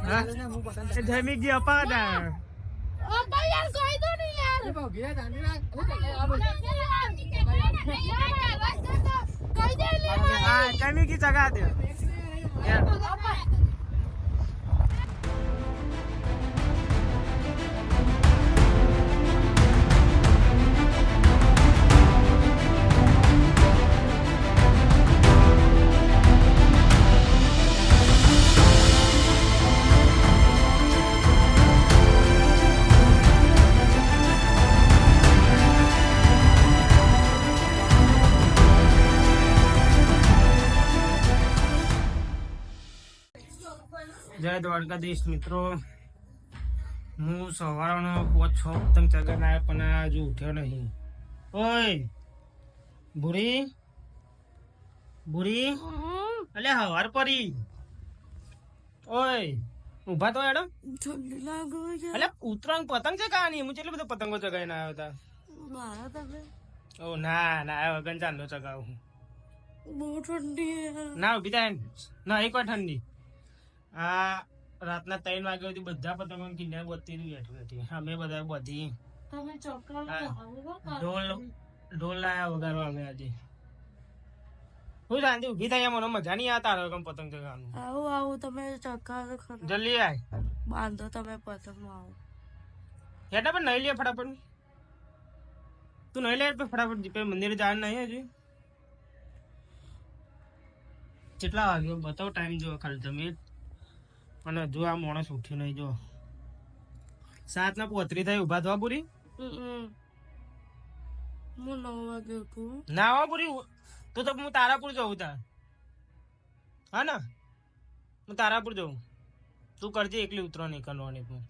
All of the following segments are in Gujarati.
જમી ગયા પાડા યાર કોઈ તો નહીં યાર જમી કી જગા દે જય દ્વારકાધીશ મિત્રો હું સવારનો 5-6 પતંગ ચગાવીને આવ્યો પણ હજુ ઉઠ્યો નહીં ઓય ભૂરી ભૂરી અલે હવાર પરી ઓય ઊભા તો એડો અલે ઉતરાંગ પતંગ ચગાવવાની હું કેટલી બધો પતંગો ચગાવીને આવ્યો હતા ઓ ના ના વગન ચાંદો ચગાવું બહુ ઠંડી ના ઉભી થાય ના એક વાર ઠંડી આ રાતના 3 વાગ્યા સુધી બધા પતંગો કિનારે બધી બેઠી અમે બધા બધી ઢોલ લાયા વગાડવા અમે આજે હું શાંતિ ઉભી થાય મને મજા નહીં આવતા હવે પતંગ ચગાવવાનું આવું તમે ચગાવો ખરો જલ્દી આય બાંધો તમે પતંગ આવો હેટા પણ નહીં લે ફટાફટ તું નહીં લે ફટાફટ જીપે મંદિરે જવાનું નહીં હજુ કેટલા વાગ્યો બતાવો ટાઈમ જો ખાલી તમે અને જો આ માણસ ઉઠ્યો નહીં જો 7:35 થાય ઉભા થવા પૂરી હું 9 વાગે ઉઠું ના હો પૂરી તો હું તારાપુર જઉં તાર હા ને હું તારાપુર જઉં તું કરજે એકલી ઉતરો નહીં કરવાની તું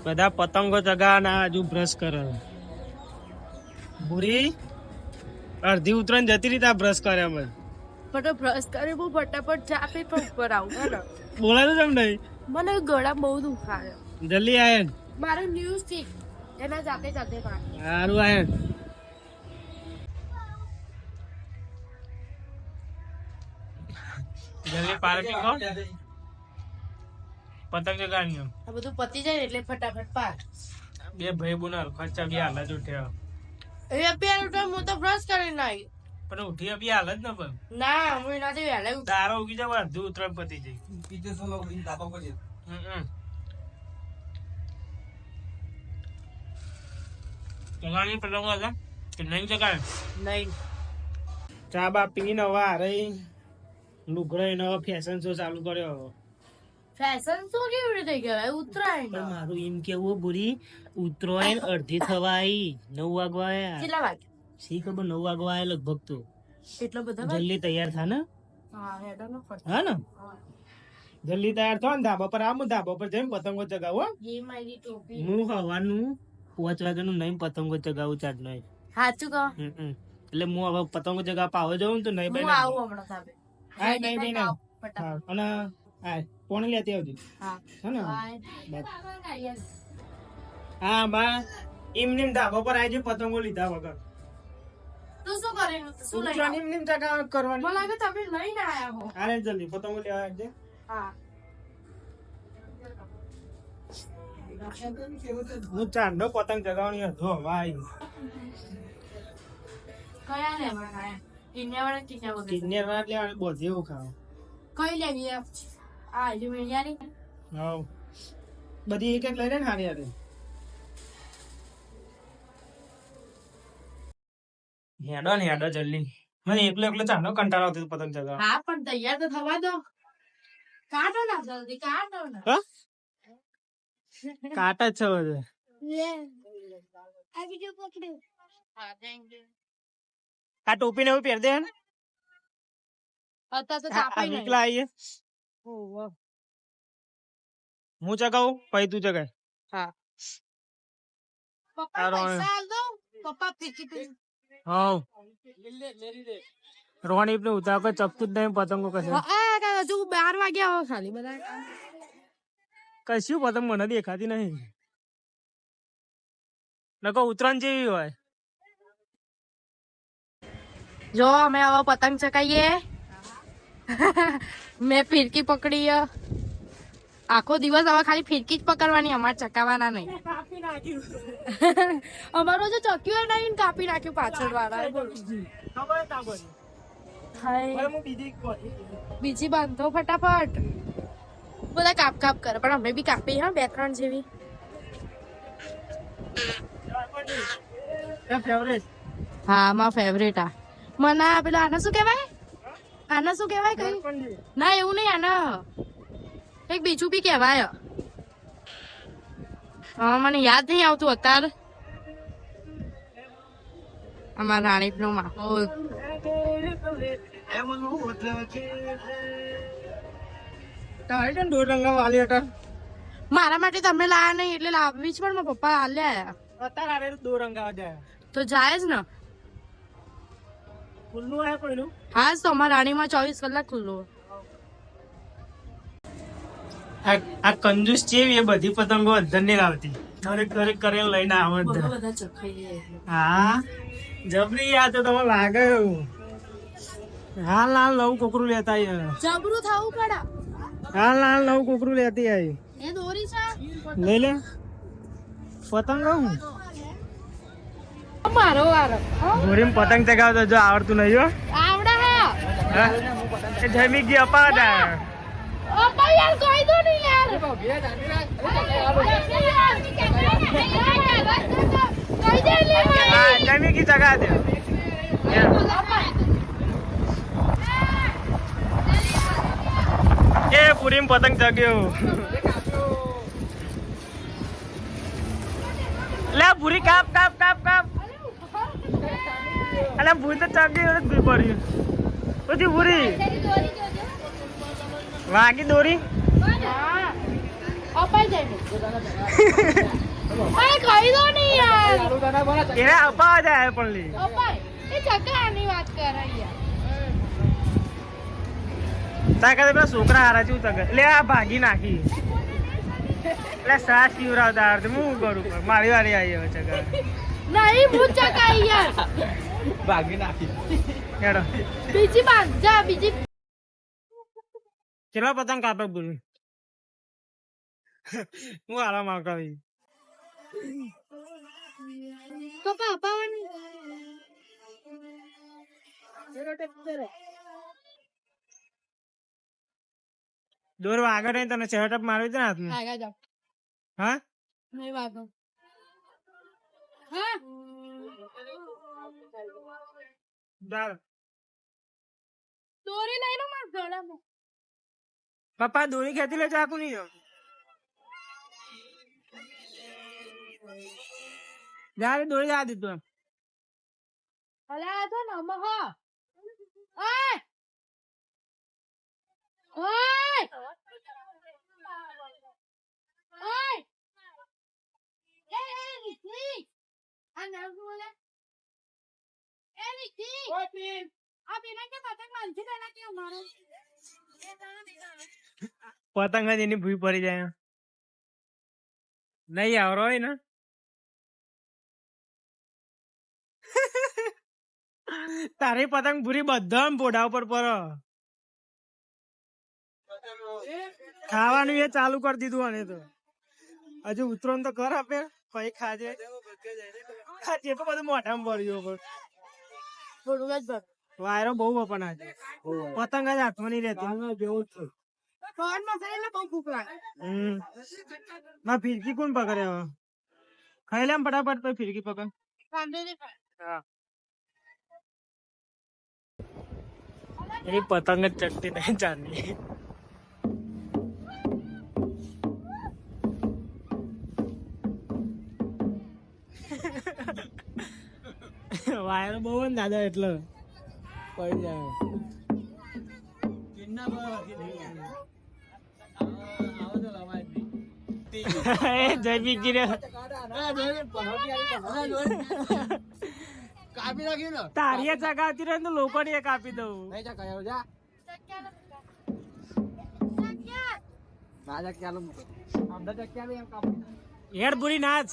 બધા પતંગો ચગાવવાના હજુ બ્રશ કરે ભૂરી અડધી ઉતરણ જતી રીતે બ્રશ કરે અમે પણ બ્રશ કરી હું ફટાફટ ચા પી પણ ઉપર આવું ને બોલાતું કેમ નહીં મને ગળા બહુ દુખાય જલ્દી આયન મારું ન્યૂઝ થી એના જાતે જાતે સારું આયન જલ્દી પાર્કિંગ કર પતંગ ચગાવવાની આ બધું પતી જાય એટલે ફટાફટ પાર બે ભાઈ બોના ખર્ચા બી હાલ જ ઉઠ્યા એ અભ્યાન ઉઠો હું તો બ્રશ કરી નાખી પણ ઉઠી બી હાલ જ ને પણ ના હું એનાથી વહેલા ઉઠી તારો ઉગી જાવ અડધું ઉતરણ પતી જાય ચગાવવાની પતંગ હતા કે નહીં ચગાવે નહીં ચા બા પીને હવે હારે લુગડો એને ફેશન શો ચાલુ કર્યો ફેશન શો કેવી રીતે કહેવાય ઉત્તરાયણ મારું એમ કેવું બુરી ઉત્તરાયણ અડધી થવા આવી 9 વાગવા આવ્યા કેટલા વાગે શી ખબર 9 વાગવા આવ્યા લગભગ તો એટલો બધા જલ્દી તૈયાર થા ને હા હેડો નો ફટ હા ને જલ્દી તૈયાર થો ને ધાબા પર આવું ધાબા પર જઈને પતંગો ચગાવો એ મારી ટોપી હું હવાનું 5 વાગ્યાનું નહીં પતંગો ચગાવું ચાટ નહીં સાચું કહો એટલે હું હવે પતંગો ચગાવવા પાવો જાઉં તો નહીં હું આવું હમણાં સાહેબ હા નહીં નહીં અને હા કોણ લેતી આવજો હા હે ને હા બા એમને ધાબા પર આવી પતંગો લીધા વગર તું શું કરે શું લઈ એમને ચગાવ કરવાની મને લાગે તમે લઈને આયા હો અરે જલ્દી પતંગો લેવા આવજે હા હું ચાંદો પતંગ ચગાવવાની હતો ભાઈ કયા લેવાના કિન્યા વાળા કિન્યા વગર કિન્યા વાળા લેવા બધે એવું ખાવ કઈ લેવી આ એલ્યુમિનિયમ હા બધી એક એક લઈ લે ને હારી હારી હેડો જલ્દી મને એકલો ચાંદો કંટાળો આવતો પતંગ ચગાવ હા પણ તૈયાર તો થવા દો કાઢો ના જલ્દી કાઢો ના કાટ જ છે બધે આ વિડિયો પકડ્યો હા થેન્ક યુ આ ટોપી ને એવું પહેર દે ને અત્યારે તો તાપી નહીં નીકળા આવીએ ઓહો હું ચગાવું પછી તું ચગાય હા પપ્પા પૈસા આલ દો પપ્પા પીકી હા રોહણી ને ઉતાર પર ચપતું જ નહીં પતંગો કશે હજુ 12 વાગ્યા હો ખાલી બધા કશું પતંગ મને દેખાતી નહીં નકો ઉતરાણ જેવી હોય જો અમે હવે પતંગ ચકાઈએ. મેં ફિરકી પકડી. આખો દિવસ હવે ખાલી ફિરકી જ પકડવાની, અમારે ચકાવવાના નહીં. અમારો જો ચક્યું નહીં કાપી નાખ્યું પાછળ વાળા. બીજી બાંધો ફટાફટ. બધા કાપ કાપ કરે પણ અમે બી કાપી હા 2-3 જેવી. હા મારા ફેવરેટ આ. મને પેલા આને શું કહેવાય? આને શું કહેવાય? કઈ ના એવું નહીં, આના એક બીજું બી કહેવાય. હા મને યાદ નહીં આવતું અત્યારે. અમારા રાણીપ નો માહોલ. મારા માટે તમે લાયા નહીં એટલે લાવવી જ પણ મારા પપ્પા હાલ્યા. તો જાય જ ને. હા તો અમારા રાણીમાં 24 કલાક ખુલ્લું. આ કંજૂસ છે એ બધી પતંગો અંદર ની લાવતી, દરેક કરે લઈને આવત. હા જબરી આ તો તમે લાગે. હાલ નવું કોકરું લેતા જબરું થવું પડે. હાલ નવું કોકરું લેતી આવી. એ દોરી છે લઈ લે પતંગ. મારો વારો. દોરી પતંગ ચગાવતો જો આવડતું નહીં હો. આવડે હે જમી ગઈ અપા હતા. અપા યાર કોઈ દો નહીં યાર. જમી ગઈ ચગા દે. એ પૂરી પતંગ ચગ્યો. લે પૂરી કાપ કાપ કાપ કાપ. અલે ભૂરી તો ચગ્યો ભૂરી પડી. પછી પૂરી વાગી દોરી. અપાઈ જાય. અરે કઈ દો નહીં યાર. એને અપાવા જાય પણ લી. અપાઈ એ ચકાની વાત કરે યાર. તાકાત પેલા છોકરા હારા છે તક. લે આ ભાગી નાખી. એટલે સાસ પીવરાવતા આવડે હું કરું મારી વારી આવી હવે ચકા. નહીં હું ચકાઈ યાર. ભાગી નાખી. હેડો બીજી બાંધ જા બીજી. કેટલા પતંગ કાપે બોલું હું આરામ આવી. પપ્પા અપાવાની. દોર આગળ નહીં તને સેટઅપ મારવી દે ને હાથમાં. આગળ જાવ. હા નહીં વાગો. હા દાર દોરી લઈ લો માર ગળામાં. પપ્પા દોરી ખેંચી લે ચાકુ નહીં જારે દોરી જા દીધું એમ. અલે આ તો નમ હ. ઓય ઓય ઓય એ નીકળી. આ નામ બોલે એ નીકળી. ઓય પીન આ પીના કે પતંગ માનથી દેલા કે અમારો પતંગ જ એની ભૂઈ પડી જાય. નહીં આવરો હોય ને તારી પતંગ ભૂરી બધા પોડા ઉપર પર ખાવાનું એ ચાલુ કરી દીધું. અને તો હજુ ઉતરણ તો કર આપે પછી ખાજે. ખાજે તો બધું મોઢામાં ભર્યું પણ થોડું જ ભર. વાયરો બહુ વપન આજે પતંગ જ હાથમાં નહીં રહેતી. જેવું જ ફોન માં એટલે બહુ ભૂખ લાગે. ના ફિરકી કોણ પકડે હવે? ખાઈ લે ફટાફટ પછી ફિરકી પકડ. હા એની પતંગ જ ચકતી નહીં ચાંદની. વાયરો બહુ ને દાદા એટલે પડી જાય. જમી ગીરે કાપી નાખ્યું ને તારીએ ચગાવતી રહે તો લોકો ને કાપી દઉં. નહીં ચકાયો જા રાજા ક્યાં મૂકો અંદર ચક્યા એમ કાપી હેડ પૂરી નાચ.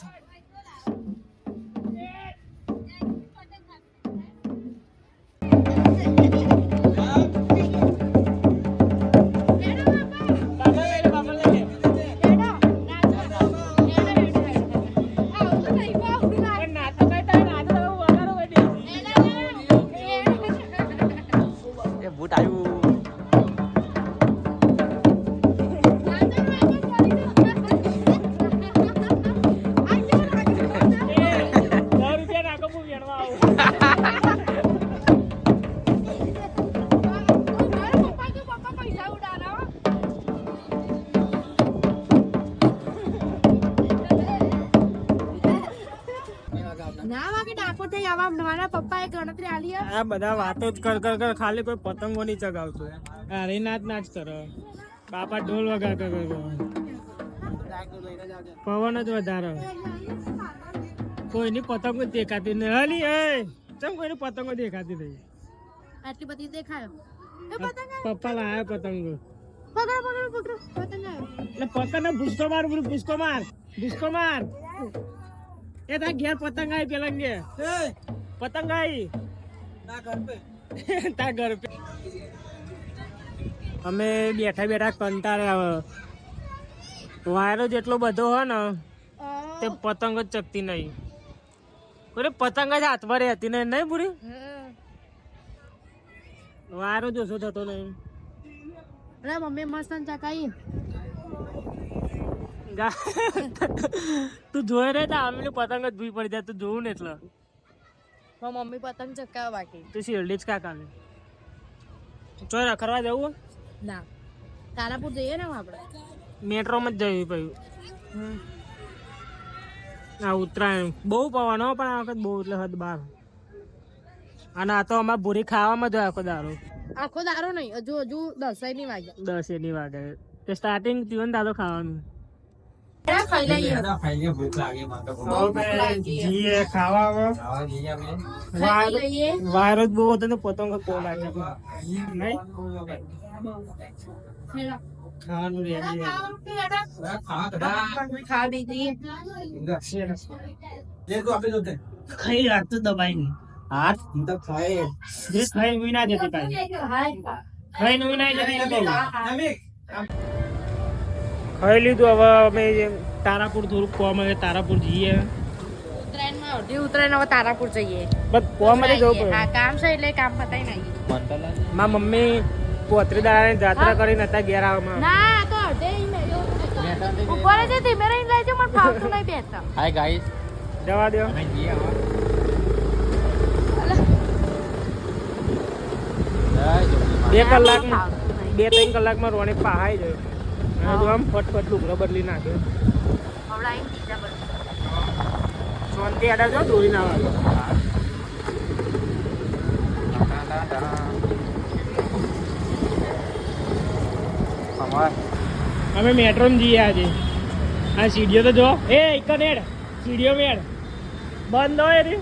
આ બધા વાતો જ કર ખાલી કોઈ પતંગો નહીં ચગાવતો અરે નાચ કરો બાપા ઢોલ વગા કર પવન જ વધારે કોઈની પતંગો દેખાતી નહીં હલી એ ચમ કોઈની પતંગો દેખાતી નહીં આટલી બધી દેખાયો પપ્પા લાયા પતંગો પકડો પતંગ આવ્યો એટલે પતંગ ને ભૂસકો માર એ તાર ઘેર પતંગ આવી પેલા ઘેર પતંગ આવી તાર ઘર પે અમે બેઠા કંટાળે આવે વાયરો જેટલો બધો હોય ને તે પતંગ જ ચકતી નહીં કોઈ પતંગ જ હાથમાં રહેતી નહીં પૂરી વાયરો જોશો થતો નહીં મમ્મી મસ્ત ચકાઈ તું જોઈ રે આમેલી પતંગ જ ભૂઈ પડી જાય તું જોવું ને એટલે મમ્મી પતંગ ચકાવા બાકી તું શિરડી જ કાકાને ચોય રખડવા જવું ના તારાપુર જઈએ ને આપણે મેટ્રોમાં જ જવી પછી આ ઉત્તરાયણ બહુ પવન હો પણ આ વખત બહુ એટલે હદ બાર અને આ તો અમારે ભૂરી ખાવામાં જ આખો દારો નહીં હજુ 10 ની વાગે તે સ્ટાર્ટિંગ જીવન દાદો ખાવાનું વાયરો જ બહુ હતો ને પતંગ ખાવાનું ખાઈ રાખતું દબાઈ નહીં હાથ તો ખાઈ ના જતી ખાઈ ના જતી ખાઈ લીધું હવે અમે તારાપુર થોડુંક કોમ તારાપુર જઈએ ઉત્તરાયણ હવે તારાપુર જઈએ બસ કોમ જવું પડે કામ છે એટલે કામ પતાઈ નાખી મારા મમ્મી પોતરી દાડાની જાત્રા કરીને હતા ઘેર આવવામાં ના તો અડધે ઉપર જ ધીમે રહીને લઈ જાવ મને ફાવતું નહીં બેસતા હાય ગાઈસ જવા દો બે 3 કલાકમાં રોણી પહાઈ જાય અને આમ ફટફટ લુગડો બદલી નાખ્યો શાંતિ આડા જો દોરી ના આવે અમે મેટ્રોમાં જઈએ આજે આ સીડીઓ તો જો એ કનેડ સીડીઓ મેળ બંધ હોય રે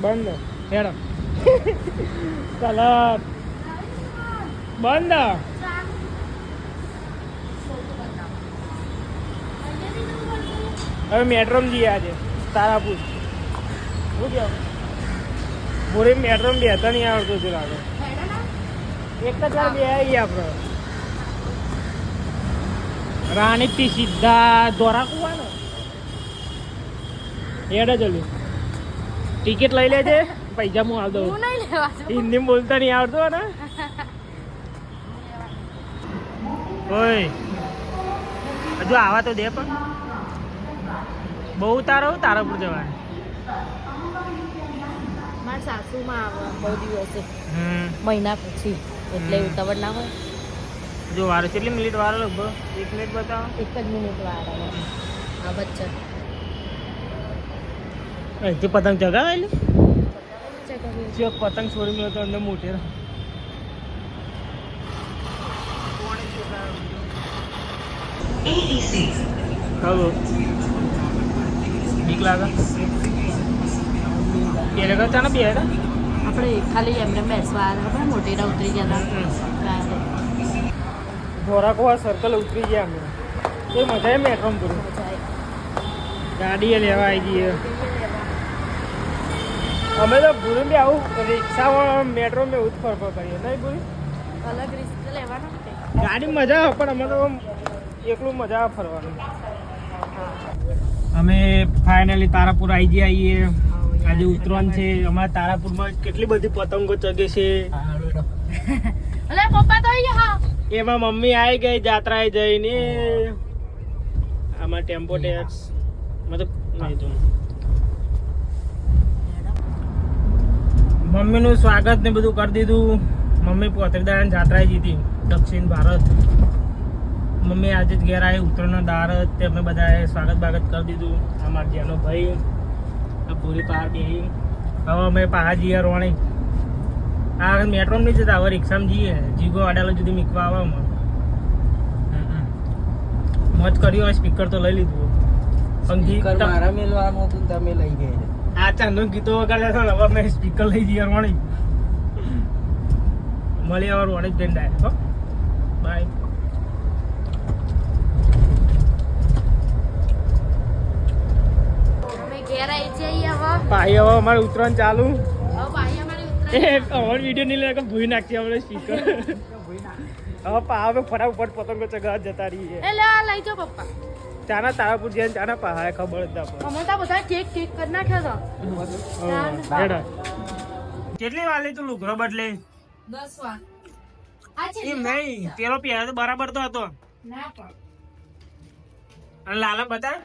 બંધ હેડો કલર બંધ હવે મેટ્રોમાં જઈએ આજે તારાપુર શું કેવું પૂરી મેટ્રોમાં બેતા નહીં આવડતું છે લાગે એક જ વાર બે આવી આપણે રાણીથી સીધા દોરા કુવા ને હેડ જલ્દી ટિકિટ લઈ લેજે પૈસા હું આવ દઉં હિન્દી બોલતા નહીં આવડતો ને ઓય હજુ આવા તો દે પણ બહુ તારાપુર જવાનું મારા સાસુમાં આવે બહુ દિવસે મહિના પછી એટલે ઉતાવળ ના હોય જો વારો કેટલી મિનિટ વારો લગભગ 1 મિનિટ બતાવો 1 જ મિનિટ વાર આ બચ્ચા અહીંથી પતંગ ચગાવેલી ચોક પતંગ છોડી મળ્યો તો અંદર મોટે હવે બીક લાગે બે લગા હતા ને બે હતા આપણે ખાલી એમને બેસવા આવ્યા મોટેરા ઉતરી ગયા હતા ધોરાકોવા સર્કલ ઉતરી ગયા અમે એ મજા આવે મેટ્રોમાં પૂરું ગાડીએ લેવા આવી ગઈએ અમે તો ભૂરી બી આવું રિક્ષામાં મેટ્રોમાં એવું જ ફરફર કરીએ નહીં ભૂરી અલગ રિસ્ક લેવાના ગાડી મજા આવે પણ અમે તો એકલું મજા આવે ફરવાનું અમે ફાઇનલી તારાપુર આવી ગયા આવીએ આજે ઉત્તરાયણ છે અમારા તારાપુરમાં કેટલી બધી પતંગો ચગે છે. અલે પપ્પા તો અહીં હા એમાં મમ્મી આવી ગઈ જાત્રાએ જઈને. આમાં ટેમ્પો ટેક્સ મતલબ નહીં તો મમ્મીનું સ્વાગત ને બધું કરી દીધું. મમ્મી પોતરીદાર જાત્રાએ જીતી દક્ષિણ ભારત. મમ્મી આજે જ ઘેર આવી ઉત્તરાયણનો દાર તે અમે બધાએ સ્વાગત બાગત કરી દીધું. અમારા જેનો ભાઈ આ પૂરી પહાડ બેહી હવે અમે પહાડ જઈએ રોણી. આ મેટ્રોમાં નહીં જતા હવે રિક્ષામાં જઈએ. જીગો અડાલો સુધી મીકવા આવે અમે મોજ કર્યો હોય. સ્પીકર તો લઈ લીધું પણ ગીત મારા મેલવાનું હતું તમે લઈ ગયા. આ ચાંદો ગીતો વગાડ્યા હતા ને હવે અમે સ્પીકર લઈ જઈએ રોણી. મળી હવે રોણી જ જઈને ડાયરેક્ટ. હો બાય. ભાઈ હવે અમારે ઉતરવાનું ચાલુ. અમારો વિડીયો નહીં લે ભૂઈ નાખતી આપણે સ્પીકર. હવે પહાડ ફટાફટ પતંગો ચગાવવા જતા રહીએ. લઈ જાઓ પપ્પા. ચાના તારાપુર જઈને ચાના પહાડ ખબર જ અમે તો બધા કેક કેક કરી નાખ્યો હતો. કેટલી વાર તું લુગડો બદલે? 10 વાર. એમ નહીં પેલો પહેલા તો બરાબર તો હતો. ના પણ અને લાલા બતા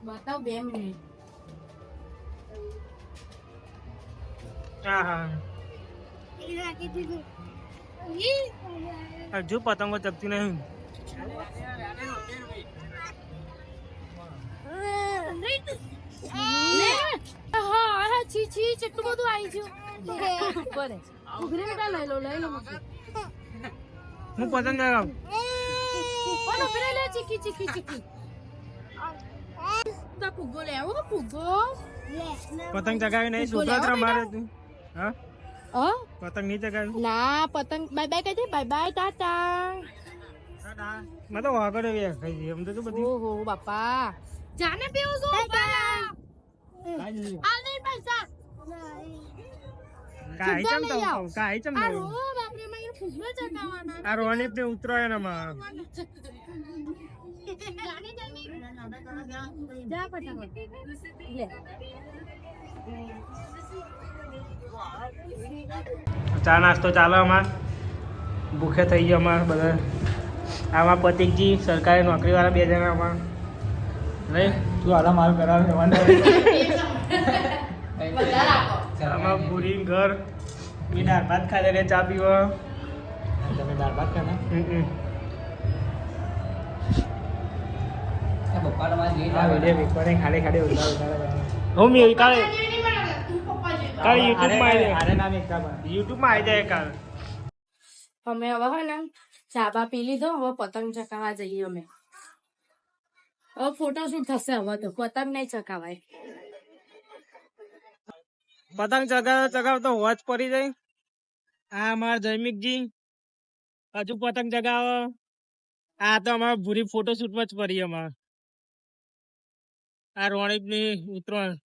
બતાવ 2 મિનિટ. હા હા હજુ પતંગો ચગતી નહીં. કેટલું બધું આવી ગયું. લઈ લો હું પતંગ ચગાવું. ચીકી ચીકી ચીકી ફુગ્ગો લેવો ફુગ્ગો પતંગ ચગાવી નહીં છોકરા મારે તું. હા પતંગ નહીં ચગાવી ના પતંગ બાય બાય કહી દે બાય બાય ટાટા. મેં તો વાગડે ખાઈ દઈએ એમ તો બધી. ઓહો બાપા જાને પીવું છું આ નહીં પૈસા કાઈ ચમ તો કાઈ ચમ આ રો બાપરે મારે ફુગ્ગો ચગાવવાના આ રોની ને ઉતરાયણમાં જા ફટાફટ લે. ચા નાસ્તો ચાલો અમાર. ભૂખે થઈ ગયો અમાર બધા. આમાં પતિકજી સરકારી નોકરી વાળા 2 જણા આમાં નહીં. તું આલા મારું કરાવે આમાં પૂરી ઘર એ દાળ ભાત ખાધે ને ચા પીવો. તમે દાળ ભાત ખાના પપ્પા તમારે વિડીયો વિકવાને ખાલી ખાલી ઉતાર હું મી કાલે કાલે યુટ્યુબમાં આવી જાય. અરે નામ એકતા યુટ્યુબમાં આવી જાય કાલે. અમે હવે હે ને ચા બા પી લીધો. હવે પતંગ ચકાવવા જઈએ અમે. હવે ફોટોશૂટ થશે. હવે તો પતંગ નહીં ચકાવાય. પતંગ ચગાવતો વોચ પડી જાય. આ અમારા જયમિકજી હજુ પતંગ ચગાવો. આ તો અમારા ભૂરી ફોટોશૂટમાં જ પડી. અમાર આ રોણીકની ઉતરાયણ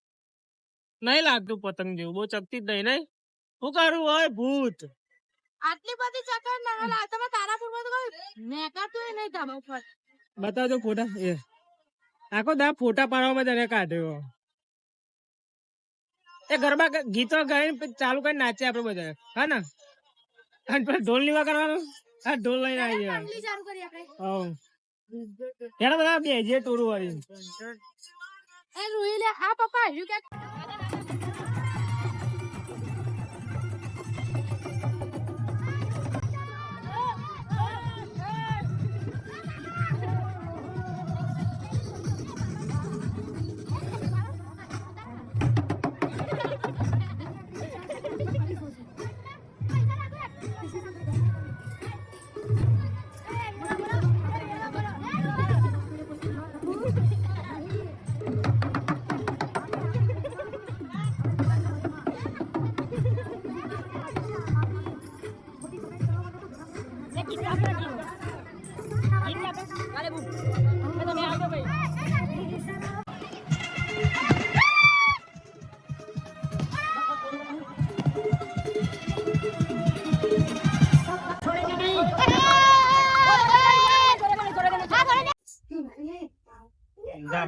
નહીં લાગતું પતંગ જેવું. બહુ ચકતી જ નહીં. નહીં શું કરું હોય ભૂત. આટલી બધી ચકર ના તમે તારાપુરમાં તો નેકાતું નહીં ધાબા ઉપર. બતાવજો ફોટા. એ આખો દા ફોટા પાડવામાં તને કાઢ્યો. એ ગરબા ગીતો ગાઈને ચાલુ કરીને નાચે આપડે બધા. હા ને અને પેલા ઢોલ લેવા કરવાનું. આ ઢોલ લઈને આવી ગયા. ચાલુ કરી આપણે. એના બધા બેજે ટોરું વાળી. એ રૂઈ લે આ પપ્પા આવ્યું કે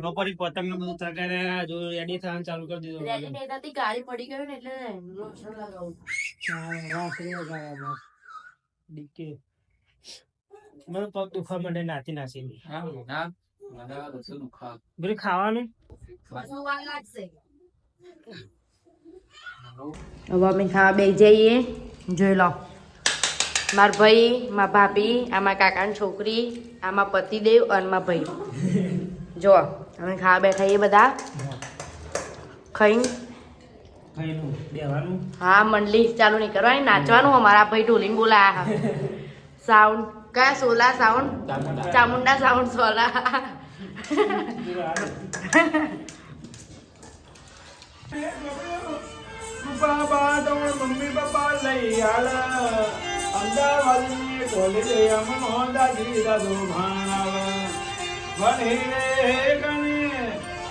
ધાબા પર પતંગ ને બધું ચગાવીને જો રેડી થવાનું ચાલુ કરી દીધું ગાડી પડી ગયો ને એટલે લોશન લગાવું ડીકે મને પગ દુખવા માંડે નાથી નાસી બધું ખાવાનું વાર લાગશે હવે અમે ખાવા બે જઈએ જોઈ લો મારા ભાઈ મારા ભાભી આમાં કાકાની છોકરી આમાં પતિદેવ અને મારા ભાઈ જો અમે ખાવા બેઠા એ બધા ખાઈને ખાઈનું બેવાનું હા મંડલી ચાલુ નહીં કરવાની નાચવાનું અમારા ભાઈ ઢોલીને બોલાયા સાઉન્ડ કયા Sola sound Chamunda sound Sola mummy papa લઈ આલ અમદાવાદ કોલેજ દાદી દાદો ભાણાવ વને ગણે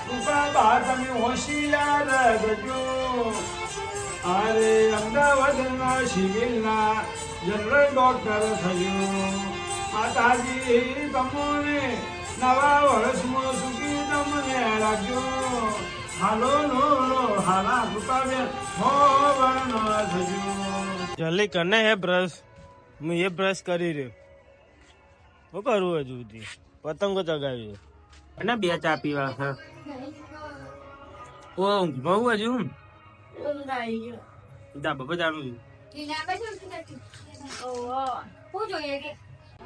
કૃપા બા તમે હોશિયાર ગજો અરે અમદાવાદના સિવિલના જનરલ ડોક્ટર થયો માતાજી તમને નવા વર્ષમાં સુખી તમને રાખજો હાલો લો હાલા કૃપા બેન હો વર્ણ થજો જલ્દી કરને હે બ્રશ હું એ બ્રશ કરી રહ્યો શું કરું હજુ સુધી પતંગો ચગાવી અને બે ચા પીવા છે ઓ બહુ હજુ ધાબા જાણું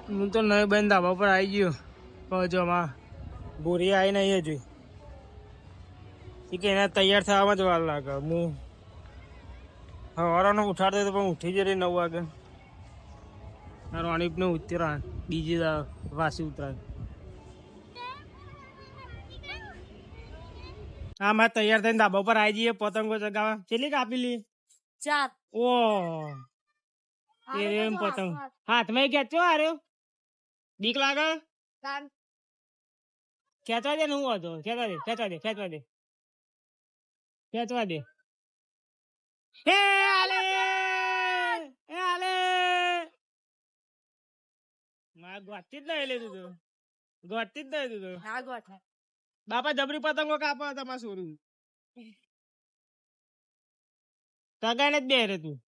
હું તો નવી બેન ધાબા પર આવી ગયો પહોંચવામાં બોરી આવી નહીં હજુ કે એને તૈયાર થવામાં જ વાર લાગે હું હવારાનો ઉઠાડતો હતો પણ ઉઠી જ રહી 9 વાગે રોણીપને ઉતરાણ બીજી વાસી ઉતરાણ હા મારે તૈયાર થઈને ધાબા પર આવી જઈએ પતંગો ચગાવવા કેટલી કાપી લી 4 ઓ એમ પતંગ હાથમાં ખેંચો આર્યો બીક લાગે ખેંચવા દે ને હું હતો ખેંચવા દે હે આલે માર ગોતી જ નહીં લીધું તો બાપા જબરી પતંગો કાપો તમારે સોરું તગાઈને જ બે રે તું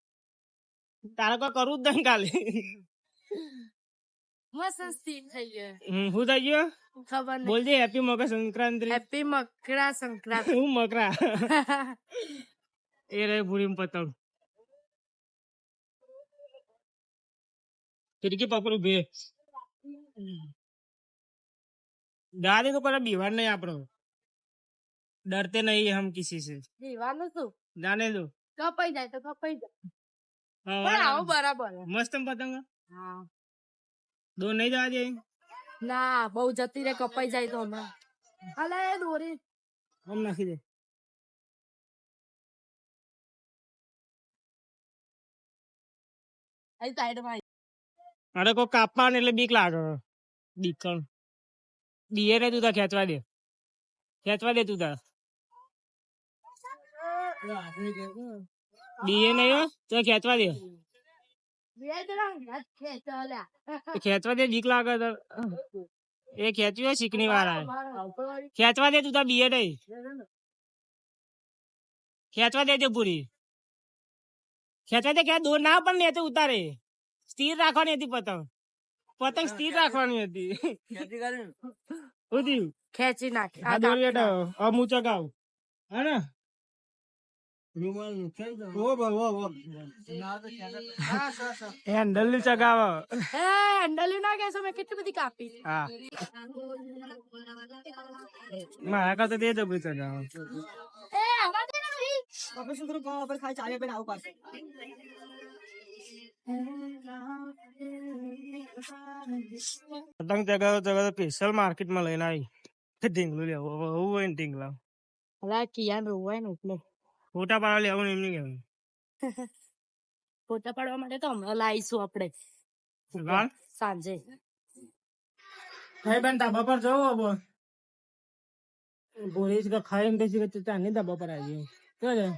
તારે કોઈ કરવું જ નહીં કાલે મસ્ત સીન થઈ ગયો શું થઈ ગયો ખબર નહીં બોલજે હેપી મકર સંક્રાંતિ હેપી મકરા સંક્રાંતિ હું મકરા એ રે ભૂરી પતંગ ખિડકી પકડું બે ગાડી તો કોઈ બીવાર નહીં આપણો ડરતે નહીં હમ કિસી સે દીવાનું શું જાને દો કપાઈ જાય તો કપાઈ જાય પણ આવો બરાબર મસ્ત પતંગ હા દો નહીં જવા દે ના બહુ જતી રે કપાઈ જાય તો હમણાં અલે દોરી આમ નાખી દે આ સાઈડમાં અરે કોઈ કાપવા એટલે બીક લાગે બીકણ દીએ રે તું તા ખેંચવા દે તું તા દીએ નહીં તો ખેંચવા દે ખેંચવા દે બીક લાગે તો એ ખેંચ્યું શીકણી વાળા ખેંચવા દે તું તા બીએ નહીં ખેંચવા દેજે પૂરી ખેંચવા દે ક્યાં દોર ના પણ ને ઉતારે સ્થિર રાખવાની હતી પતંગ સ્થિર રાખવાની હતી ખેંચી નાખે આ દોર બેટા અમુ ચગાવ હે ને હેન્ડલ ચગાવ હેન્ડલ ના કહેશો મેં કેટલી બધી કાપી હા મારા કરતા તે જબરી ચગાવ પતંગ ચગાવ સ્પેશિયલ માર્કેટમાં લઈને આવી ઢીંગલું લેવું હોય ને ઢીંગલા કિયાન રોવાય ને એટલે ફોટા પાડવા લેવું એમ નહીં ફોટા પાડવા માટે તો હમણાં લાવીશું આપણે સાંજે ભાઈ બેન ધાબા પર જવો બોલીશ કે ખાઈને બેસી કે ચાંદની ધાબા પર આવી ઓય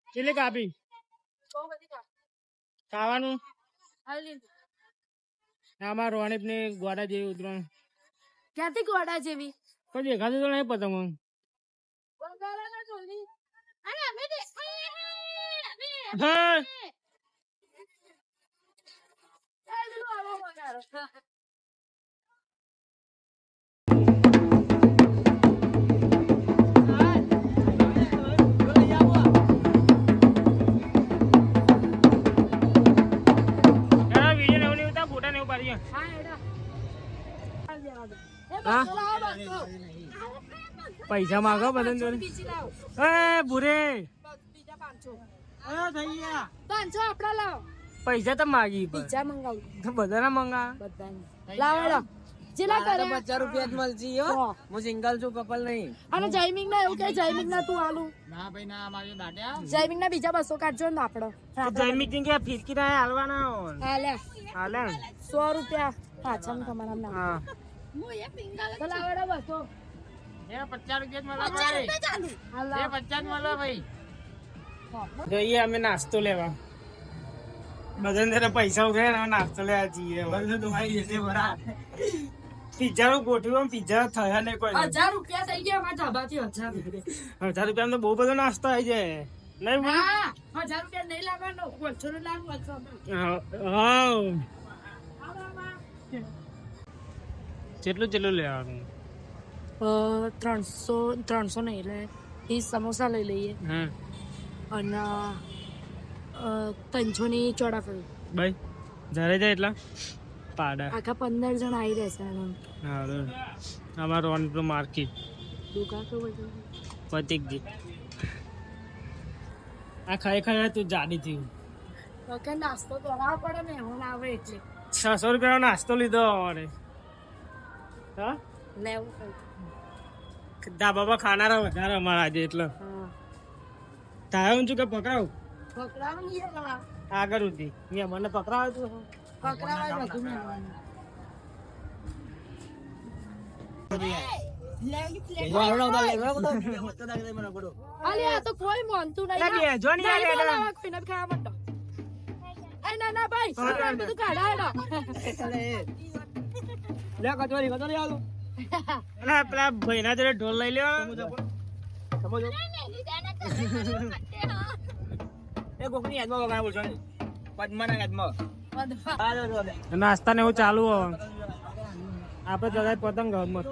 કેટલી કાપી ખાવાનું આમાં રોણીપ ને ગોડા જેવી ઉતરણ ક્યાંથી ગોડા જેવી કોઈ દેખાતું તો નહીં પતંગ બંગાળાના ચોલી. અરે અમે હા વિડીયો ને એવું ફોટા ને એવું પાડીએ હા પૈસા માંગો બધાને જોડે એ ભૂરે પાંચસો આપડા લાવો પૈસા તો માગી બીજા મંગાવું તો બધાના મંગા લાવો જેલા કરે 50 રૂપિયા જ મળશે હો હું સિંગલ છું કપલ નહીં અને જયમિંગ ના એવું કે જયમિંગ ના તું આલું ના ભાઈ ના મારી દાટ્યા જયમિંગ ના બીજા 200 કાઢજો ને આપડો જયમિક કે ફિરકી ના હાલવાના હાલે હાલે 100 રૂપિયા પાછા તમારા નામ હા તો લાવડા 200 એ 50 રૂપિયા જ મળે ભાઈ હાલ એ 50 જ મળે ભાઈ જઈએ અમે નાસ્તો લેવા બધાને જરા પૈસા ઉઘે ને નાસ્તો લેવા જઈએ બધું તો ભાઈ જશે બરા પિઝા નું ગોઠવ્યું પિઝા થયા ને કોઈ 1000 રૂપિયા થઈ ગયા અમારા ધાબાથી 1000 રૂપિયા તો બહુ બધો નાસ્તો આવી જાય નહીં બોલ? હા 1000 રૂપિયા નહીં લાવવાનો 500 નું લાવવાનું હા કેટલું લેવાનું 300 નહીં એટલે 30 સમોસા લઈ લઈએ હા અને 300 ની ચોળાફળી ભાઈ જયારે જાય એટલા પાડા આખા 15 જણ આવી રહેશે હા અમારો ઓન માર્કેટ દુકાન તો બધું પતિકજી આ ખાઈ ખાઈ તું જાડી થયું ઓકે નાસ્તો કરાવવો પડે ને હું આવે એટલે 600 રૂપિયાનો નાસ્તો લીધો અમારે હા લેવું ધાબા પર ખાનારા વધારે અમારા આજે એટલે હા તારે હું છું કે પકડાવું પકડાવ નહીં કરા આગળ સુધી અહીંયા મને પકડાવે તું પકડાવ બધું મેળવાનું અલે આ તો કોઈ માનતું નહીં લે બેજો નહીં આ લેડો. કોઈને ખાવા માંડો એ ના ના ભાઈ આ બધું કાઢાડો લે કચોરી આલું અલા પેલા ભાઈના જોડે ઢોલ લઈ લ્યો એ કોકની યાદમાં વગાડ બોલશો પદ્માના યાદમાં નાસ્તા ને એવું ચાલુ હવે આપડે જગાય પતંગ મસ્ત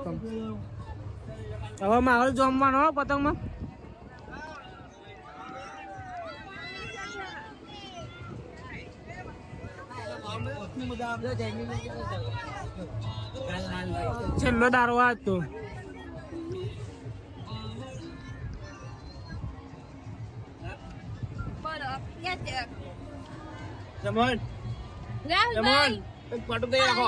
હવે માહોલ જમવાનો હો પતંગમાં છેલ્લો દારો આજ તો જમણ જમણ પાટું દઈ રાખો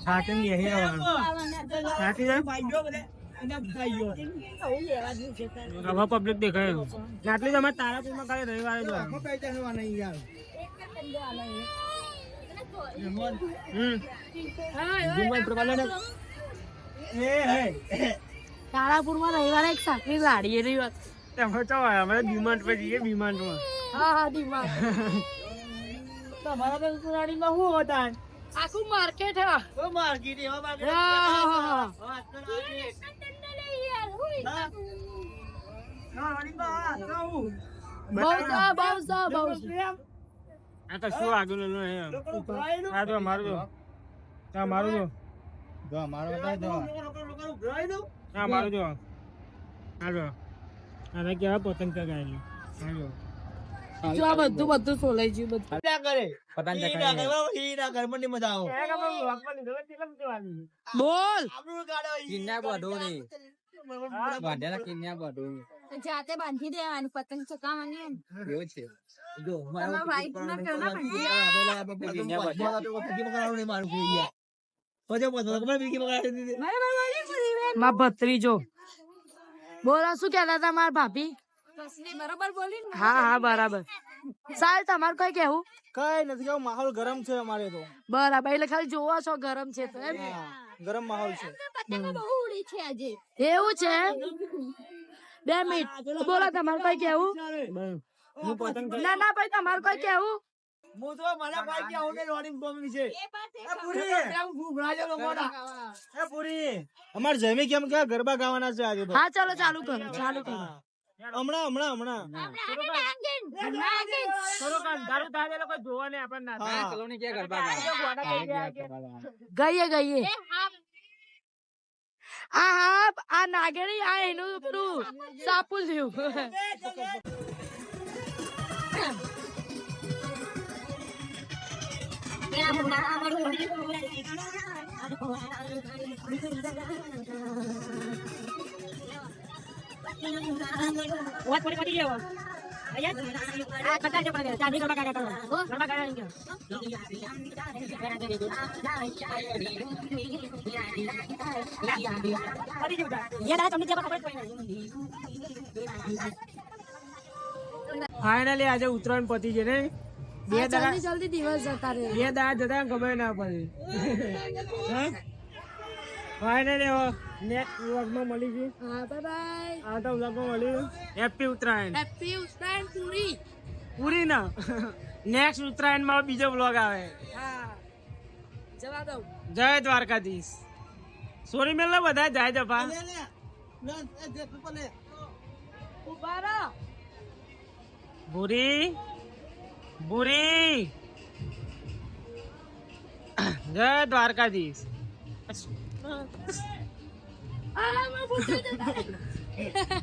છાટી ની હે છાટી હવે પબ્લિક દેખાય આટલી જ અમે તારાપુરમાં કાલે રવિવારે જો તારાપુર માં રવિવારે એક સાકરી લાડી રહી વાત અમે તો અમે ડિમાન્ડ પર જઈએ ડિમાન્ડમાં હા દિમાગ તમારા બેંકુરાડીમાં શું હતા આખું માર્કેટ હે માર્કેટ એવા માર્કેટ આ તો શું આગળ આ તો મારું જો આ મારું જો આ મારું જો આ જો આને કેવા પતંગ ચગાયેલી આ જો જો આ બધું સોલાઈ ગયું બધું પતંગ ચકાઈ મજા બોલ કિન્યા બધો નહીં વાઢેલા કિન્યા બધો જાતે બાંધી દેવાની પતંગ ચકાવવાની એવું છે જો તમારા વાઈફ ના કેવું ના કિન્યા બધો માં ભત્રીજો બોલો શું કહેતા હતા મારા ભાભી બરોબર બોલી ને? હા હા બરાબર સાહેબ તમારે કઈ કેવું કઈ નથી કેવું, માહોલ ગરમ છે અમારે તો, બરાબર એટલે ખાલી જોવો છો ગરમ છે તો એમ ગરમ માહોલ છે. પતંગો બહુ ઉડી છે આજે. એવું છે 2 મિનિટ બોલો તમારે કઈ કેવું હું પતંગ ના ના ભાઈ તમારે કઈ કેવું હું તો મને ભાઈ કે આવું લોડિંગ બોમ્બ છે. પૂરી અમાર જમી કેમ કે ગરબા ગાવાના છે આજે તો. હા ચાલો ચાલુ કરો હમણાં ગઈએ હા આ નાગેણી આ એનું પેલું સાપુલ થયું ફાઇનલી આજે ઉત્તરાયણ પતી છે ને, જલ્દી દિવસ જતા રહે 2 દાડા જતા ખબર ના પડી. ફાઇનલી નેક્સ્ટ વ્લોગમાં મળીશું. હા બાય બાય આવતા વ્લોગમાં મળીશું. હેપી ઉત્તરાયણ. હેપી ઉત્તરાયણ પૂરી પૂરી ના નેક્સ્ટ ઉત્તરાયણમાં બીજો વ્લોગ આવે. હા જવા દઉં જય દ્વારકાધીશ. સોરી મેલ બધા જાય જપા. ઉભા રહો ભૂરી ભૂરી જય દ્વારકાધીશ.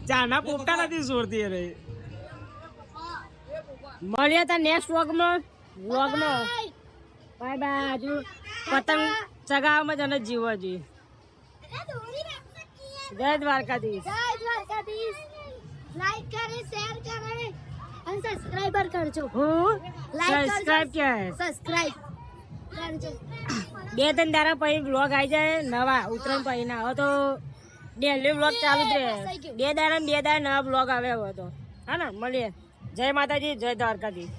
ચાના પોપટા નથી સોરતી રે. મળીએ તા નેક્સ્ટ વ્લોગમાં. Bye bye. હજુ પતંગ ચગાવવામાં જ અને જીવવા જોઈએ. જય દ્વારકાધીશ. જય દ્વારકાધીશ. લાઈક કરે, શેર કરે અને સબસ્ક્રાઇબર કરજો. હું Like સબસ્ક્રાઇબ ક્યાં હે? સબસ્ક્રાઇબ કરજો. 2-3 દાડા પછી વ્લોગ આવી જાય નવા ઉત્તરાયણ પછી ના. હવે તો ડેલી વ્લોગ ચાલુ જ રહે. 2 દાડા નવા વ્લોગ આવે હવે તો. હા ને મળીએ. જય માતાજી, જય દ્વારકાધીશ.